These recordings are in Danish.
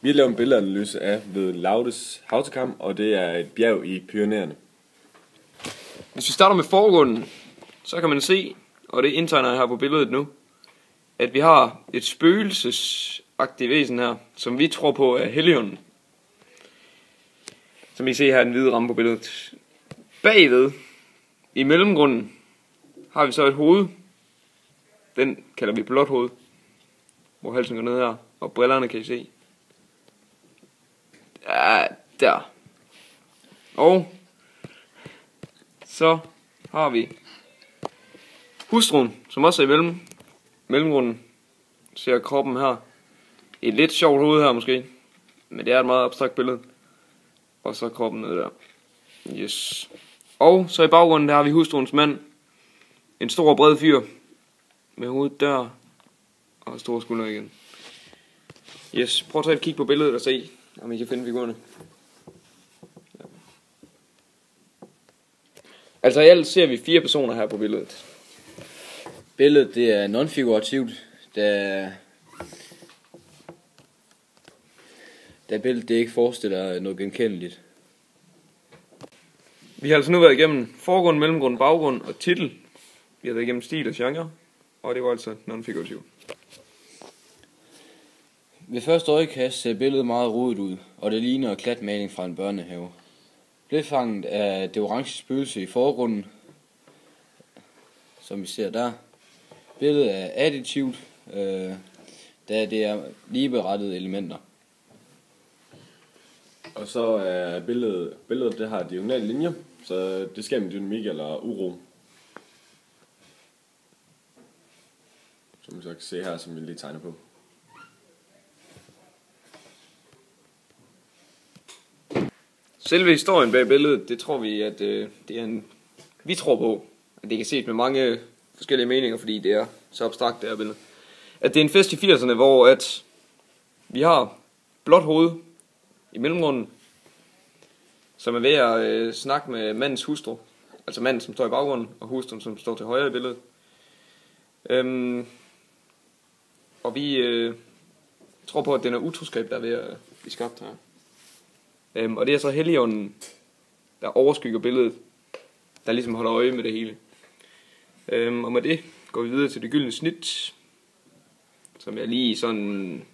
Vi har lavet en billedanalyse af ved Laudes Hautekam, og det er et bjerg i Pyrenæerne. Hvis vi starter med forgrunden, så kan man se, og det indtegner jeg her på billedet nu, at vi har et spøgelsesagtigt væsen her, som vi tror på er Helligånden. Som I ser her i den hvide ramme på billedet. Bagved, i mellemgrunden, har vi så et hoved. Den kalder vi blåt hoved, hvor halsen går ned her, og brillerne kan I se. Ja, der. Og så har vi hustruen, som også er i mellemgrunden. Ser kroppen her. Et lidt sjovt hoved her måske, men det er et meget abstrakt billede. Og så kroppen nede der. Yes. Og så i baggrunden der har vi hustruens mand. En stor og bred fyr med hovedet der og store skuldre igen. Yes, prøv at tage et kig på billedet og se, om I kan finde figurerne. Ja. Altså i alt ser vi 4 personer her på billedet. Billedet det er non-figurativt, da billedet det ikke forestiller noget genkendeligt. Vi har altså nu været igennem forgrund, mellemgrund, baggrund og titel. Vi har været igennem stil og genre, og det var altså non-figurativt. Ved første øjekast ser billedet meget rodet ud, og det ligner klatmaling fra en børnehave. Blædfanget er det orange spøgelse i forgrunden, som vi ser der. Billedet er additivt, da det er ligeberettede elementer. Og så er billedet det har diagonale linjer, så det skaber dynamik eller uro. Som vi så kan se her, som vi lige tegner på. Selve historien bag billedet, det tror vi, at det er vi tror på, at det kan ses med mange forskellige meninger, fordi det er så abstrakt, det her billede. At det er en fest i 80'erne, hvor at vi har blåt hoved i mellemgrunden, som er ved at snakke med mandens hustru. Altså manden, som står i baggrunden, og hustruen, som står til højre i billedet. Og vi tror på, at den er utroskab, der er ved at blive skabt her. Og det er så Helligånden, der overskygger billedet, der ligesom holder øje med det hele. Og med det går vi videre til det gyldne snit, som jeg lige sådan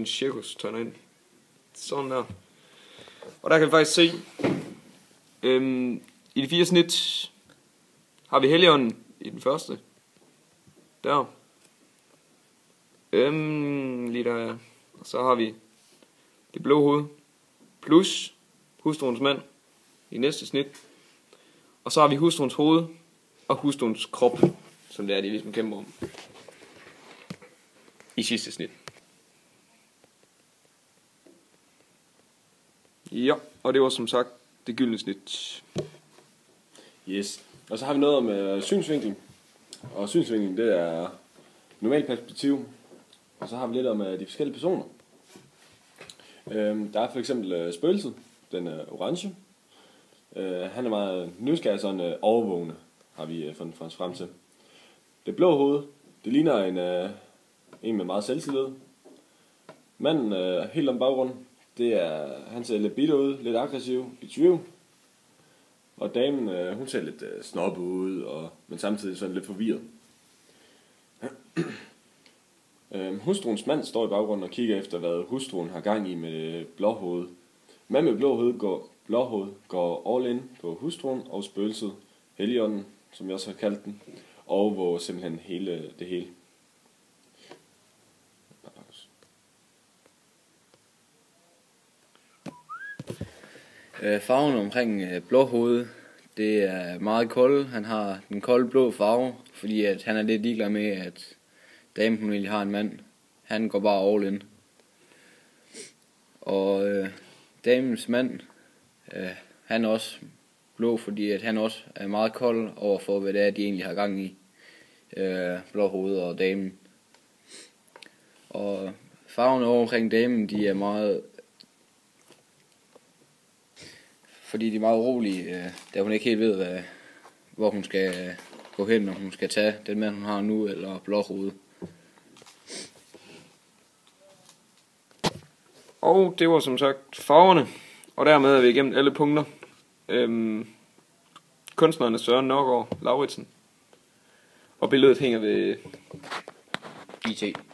cirkus tørner ind. Sådan der. Og der kan vi faktisk se, i de 4 snit har vi Helligånden i den første. Der. Lige der, ja. Og så har vi det blå hoved plus hustruens mand i næste snit. Og så har vi hustruens hoved og hustruens krop, som det er, de ligesom kæmper om i sidste snit. Ja, og det var som sagt det gyldne snit. Yes. Og så har vi noget om synsvinkel. Og synsvinkel, det er normalt perspektiv. Og så har vi lidt om de forskellige personer. Der er for eksempel spøgelset. Den er orange. Han er meget nysgerrig, sådan overvågende, har vi fundet frem til. Det blå hoved, det ligner en med meget selvtillid. Manden helt om baggrunden, han ser lidt bitter ud, lidt aggressiv, i tvivl. Og damen, hun ser lidt snobbet ud, men samtidig sådan lidt forvirret. Hustruens mand står i baggrunden og kigger efter, hvad hustruen har gang i med blå hoved. Manden med blå hoved går all in på hustruen og spøgelset, Helligånden, som jeg også har kaldt den, og hvor simpelthen det hele. Farven omkring blå hoved, det er meget kold. Han har den kolde blå farve, fordi at han er lidt ligeglad med, at damen hun har en mand. Han går bare all in. Og damens mand, han er også blå, fordi at han også er meget kold overfor, hvad det er, de egentlig har gang i. Blå hoved og damen. Og farverne over omkring damen, de er meget... Fordi de er meget urolige, da hun ikke helt ved, hvor hun skal gå hen, om hun skal tage den mand, hun har nu, eller blå hoved. Og det var som sagt farverne. Og dermed er vi igennem alle punkter. Kunstneren er Søren Nørgaard Lauritsen. Og billedet hænger ved IT.